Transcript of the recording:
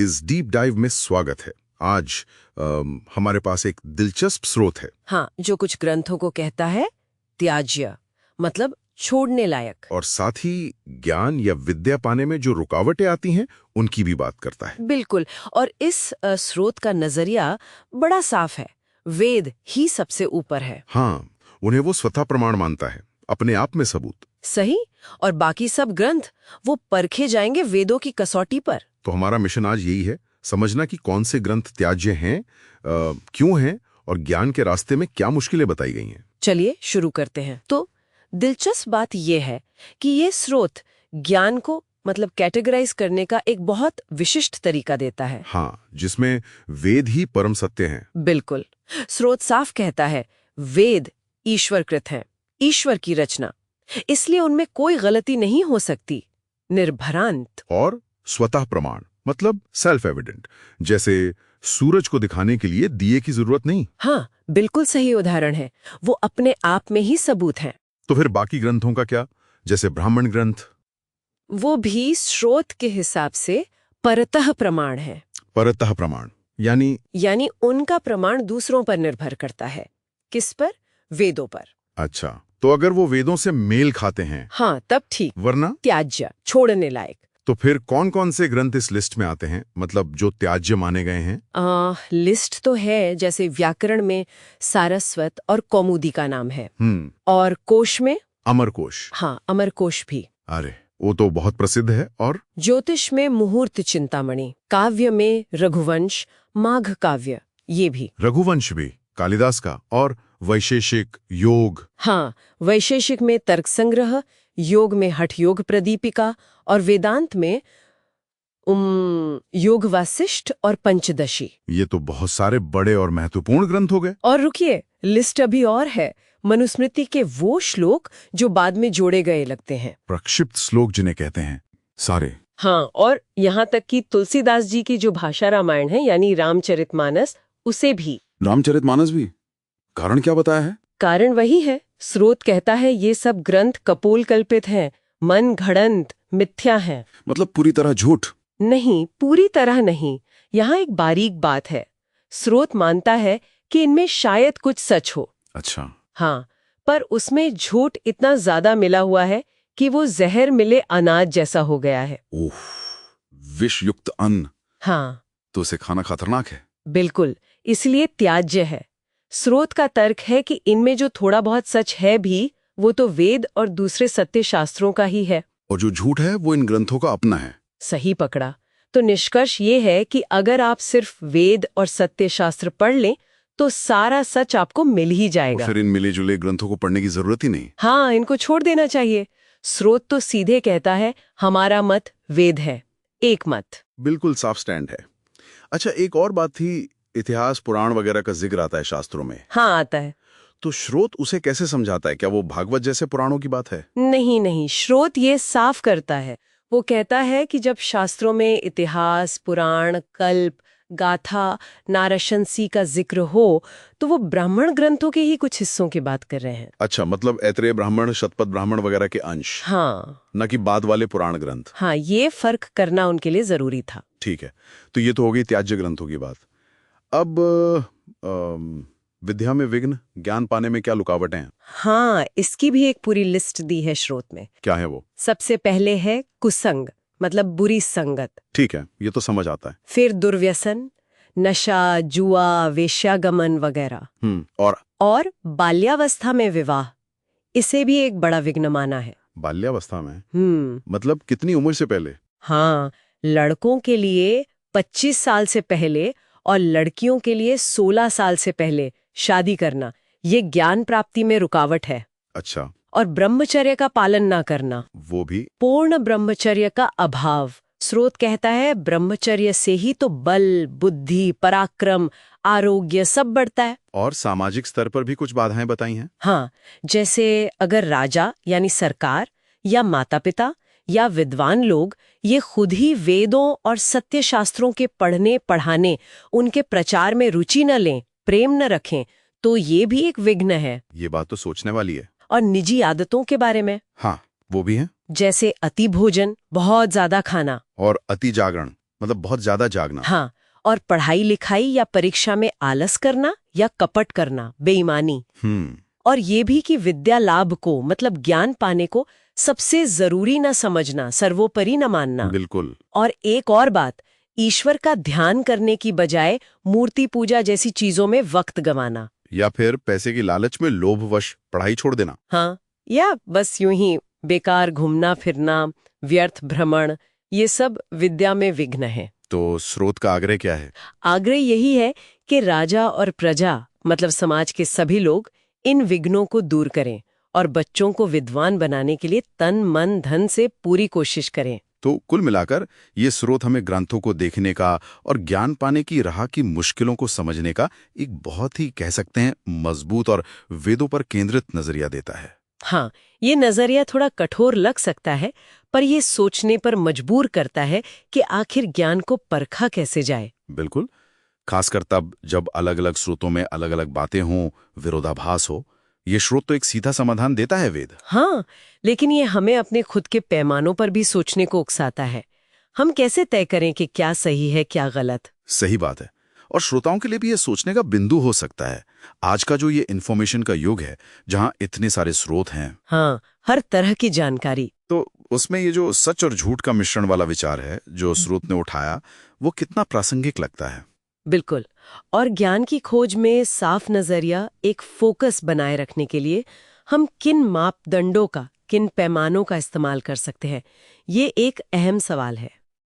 इस deep dive में स्वागत है। आज हमारे पास एक दिलचस्प स्रोत है। हाँ, जो कुछ ग्रंथों को कहता है त्याज्य, मतलब छोड़ने लायक, और साथ ही ज्ञान या विद्या पाने में जो रुकावटें आती हैं उनकी भी बात करता है। बिल्कुल। और इस स्रोत का नजरिया बड़ा साफ है, वेद ही सबसे ऊपर है। हाँ, उन्हें वो स्वतः प्रमाण मानता है, अपने आप में सबूत। सही। और बाकी सब ग्रंथ वो परखे जाएंगे वेदों की कसौटी पर। तो हमारा मिशन आज यही है, समझना कि कौन से ग्रंथ त्याज्य हैं, क्यों हैं और ज्ञान के रास्ते में क्या मुश्किलें बताई गई हैं। चलिए शुरू करते हैं। तो दिलचस्प बात यह है कि ये स्रोत ज्ञान को मतलब कैटेगराइज करने का एक बहुत विशिष्ट तरीका देता है। हाँ, जिसमें वेद ही परम सत्य हैं। बिल्कुल। स्रोत साफ कहता है वेद ईश्वरकृत हैं, ईश्वर की रचना, इसलिए उनमें कोई गलती नहीं हो सकती। निर्भरांत और स्वतः प्रमाण मतलब सेल्फ एविडेंट, जैसे सूरज को दिखाने के लिए दिए की जरूरत नहीं। हाँ, बिल्कुल सही उदाहरण है, वो अपने आप में ही सबूत हैं। तो फिर बाकी ग्रंथों का क्या, जैसे ब्राह्मण ग्रंथ? वो भी स्रोत के हिसाब से परतः प्रमाण है। परतः प्रमाण यानी उनका प्रमाण दूसरों पर निर्भर करता है। किस पर? वेदों पर। अच्छा, तो अगर वो वेदों से मेल खाते हैं, हाँ, तब ठीक। वरना त्याज्य, छोड़ने लायक। तो फिर कौन कौन से ग्रंथ इस लिस्ट में आते हैं, मतलब जो त्याज्य माने गए हैं? लिस्ट तो है, जैसे व्याकरण में सारस्वत और कौमुदी का नाम है। और कोश में अमरकोश। हाँ, अमरकोश भी। अरे, वो तो बहुत प्रसिद्ध है। और ज्योतिष में मुहूर्त चिंतामणि, काव्य में रघुवंश, माघ काव्य, ये भी। रघुवंश भी कालिदास का। और वैशेषिक, योग। हाँ, वैशेषिक में तर्क संग्रह, योग में हठ योग प्रदीपिका, और वेदांत में योग वासिष्ठ और पंचदशी। ये तो बहुत सारे बड़े और महत्वपूर्ण ग्रंथ हो गए। और रुकिए, लिस्ट अभी और है। मनुस्मृति के वो श्लोक जो बाद में जोड़े गए लगते हैं, प्रक्षिप्त श्लोक जिन्हें कहते हैं, सारे। हाँ, और यहाँ तक कि तुलसीदास जी की जो भाषा रामायण है यानी रामचरितमानस, उसे भी। रामचरितमानस भी? कारण क्या बताया है? कारण वही है, स्रोत कहता है ये सब ग्रंथ कपोल कल्पित हैं, मन घड़ंत, मिथ्या हैं। मतलब पूरी तरह झूठ? नहीं, पूरी तरह नहीं। यहाँ एक बारीक बात है, स्रोत मानता है कि इनमें शायद कुछ सच हो। अच्छा। हाँ, पर उसमें झूठ इतना ज्यादा मिला हुआ है कि वो जहर मिले अनाज जैसा हो गया है। ओह, विष युक्त अन्न। हाँ, तो उसे खाना खतरनाक है। बिल्कुल, इसलिए त्याज्य है। स्रोत का तर्क है कि इनमें जो थोड़ा बहुत सच है भी, वो तो वेद और दूसरे सत्य शास्त्रों का ही है। और जो झूठ है वो इन ग्रंथों का अपना है। सही पकड़ा। तो निष्कर्ष ये है कि अगर आप सिर्फ वेद और सत्य शास्त्र पढ़ लें तो सारा सच आपको मिल ही जाएगा। फिर इन मिले जुले ग्रंथों को पढ़ने की जरूरत ही नहीं। हाँ, इनको छोड़ देना चाहिए। स्रोत तो सीधे कहता है हमारा मत वेद है, एक मत। बिल्कुल साफ स्टैंड है। अच्छा, एक और बात थी, इतिहास पुराण वगैरह का जिक्र आता है शास्त्रों में। हाँ, आता है। तो स्रोत उसे कैसे समझाता है? क्या वो भागवत जैसे पुराणों की बात है? नहीं नहीं, स्रोत ये साफ करता है। वो कहता है कि जब शास्त्रों में इतिहास, पुराण, कल्प, गाथा, नारशंसी का जिक्र हो तो वो ब्राह्मण ग्रंथों के ही कुछ हिस्सों की बात कर रहे हैं। अच्छा, मतलब ऐतरेय ब्राह्मण, शतपथ ब्राह्मण वगैरह के अंश। हाँ, न कि बाद वाले पुराण ग्रंथ। हाँ, ये फर्क करना उनके लिए जरूरी था। ठीक है, तो ये तो हो गई त्याज्य ग्रंथों की बात। अब विद्या में विघ्न, ज्ञान पाने में क्या रुकावटें हैं? हाँ, इसकी भी एक पूरी लिस्ट दी है स्रोत में। क्या है वो? सबसे पहले है कुसंग, मतलब बुरी संगत। ठीक है, ये तो समझ आता है। फिर दुर्व्यसन, नशा, जुआ, वेश्यागमन वगैरह। और बाल्यावस्था में विवाह, इसे भी एक बड़ा विघ्न माना है। बाल्यावस्था में? मतलब कितनी उम्र से पहले? हाँ, लड़कों के लिए 25 साल से पहले और लड़कियों के लिए 16 साल से पहले शादी करना, ये ज्ञान प्राप्ति में रुकावट है। अच्छा। और ब्रह्मचर्य का पालन ना करना, वो भी? पूर्ण ब्रह्मचर्य का अभाव। स्रोत कहता है ब्रह्मचर्य से ही तो बल, बुद्धि, पराक्रम, आरोग्य सब बढ़ता है। और सामाजिक स्तर पर भी कुछ बाधाएं बताई हैं? हाँ, जैसे अगर राजा यानी सरकार या माता पिता या विद्वान लोग ये खुद ही वेदों और सत्य शास्त्रों के पढ़ने पढ़ाने, उनके प्रचार में रुचि न लें, प्रेम न रखें, तो ये भी एक विघ्न है। ये बात तो सोचने वाली है। और निजी आदतों के बारे में? हाँ, वो भी है। जैसे अति भोजन, बहुत ज्यादा खाना। और अति जागरण, मतलब बहुत ज्यादा जागना। हाँ, और पढ़ाई लिखाई या परीक्षा में आलस करना या कपट करना, बेईमानी। और ये भी कि विद्या लाभ को मतलब ज्ञान पाने को सबसे जरूरी न समझना, सर्वोपरि न मानना। बिल्कुल। और एक और बात, ईश्वर का ध्यान करने की बजाय मूर्ति पूजा जैसी चीजों में वक्त गंवाना। या फिर पैसे की लालच में लोभवश पढ़ाई छोड़ देना। हाँ, या बस यूं ही बेकार घूमना फिरना, व्यर्थ भ्रमण, ये सब विद्या में विघ्न है। तो स्रोत का आग्रह क्या है? आग्रह यही है कि राजा और प्रजा मतलब समाज के सभी लोग इन विघ्नों को दूर करें और बच्चों को विद्वान बनाने के लिए तन मन धन से पूरी कोशिश करें। तो कुल मिलाकर ये स्रोत हमें ग्रंथों को देखने का और ज्ञान पाने की राह की मुश्किलों को समझने का एक बहुत ही कह सकते हैं मजबूत और वेदों पर केंद्रित नजरिया देता है। हाँ, ये नजरिया थोड़ा कठोर लग सकता है, पर ये सोचने पर मजबूर करता है कि आखिर ज्ञान को परखा कैसे जाए। बिल्कुल, खासकर तब जब अलग अलग स्रोतों में अलग अलग बातें हों, विरोधाभास हो। ये स्रोत तो एक सीधा समाधान देता है वेद। हाँ, लेकिन ये हमें अपने खुद के पैमानों पर भी सोचने को उकसाता है। हम कैसे तय करें कि क्या सही है क्या गलत? सही बात है। और श्रोताओं के लिए भी ये सोचने का बिंदु हो सकता है। आज का जो ये इन्फॉर्मेशन का युग है, जहाँ इतने सारे स्रोत हैं, हाँ, हर तरह की जानकारी, तो उसमें ये जो सच और झूठ का मिश्रण वाला विचार है जो स्रोत ने उठाया, वो कितना प्रासंगिक लगता है। बिल्कुल। और ज्ञान की खोज में साफ नजरिया, एक फोकस बनाए रखने के लिए हम किन मापदंडों का, किन पैमानों का इस्तेमाल कर सकते हैं, ये एक अहम सवाल है।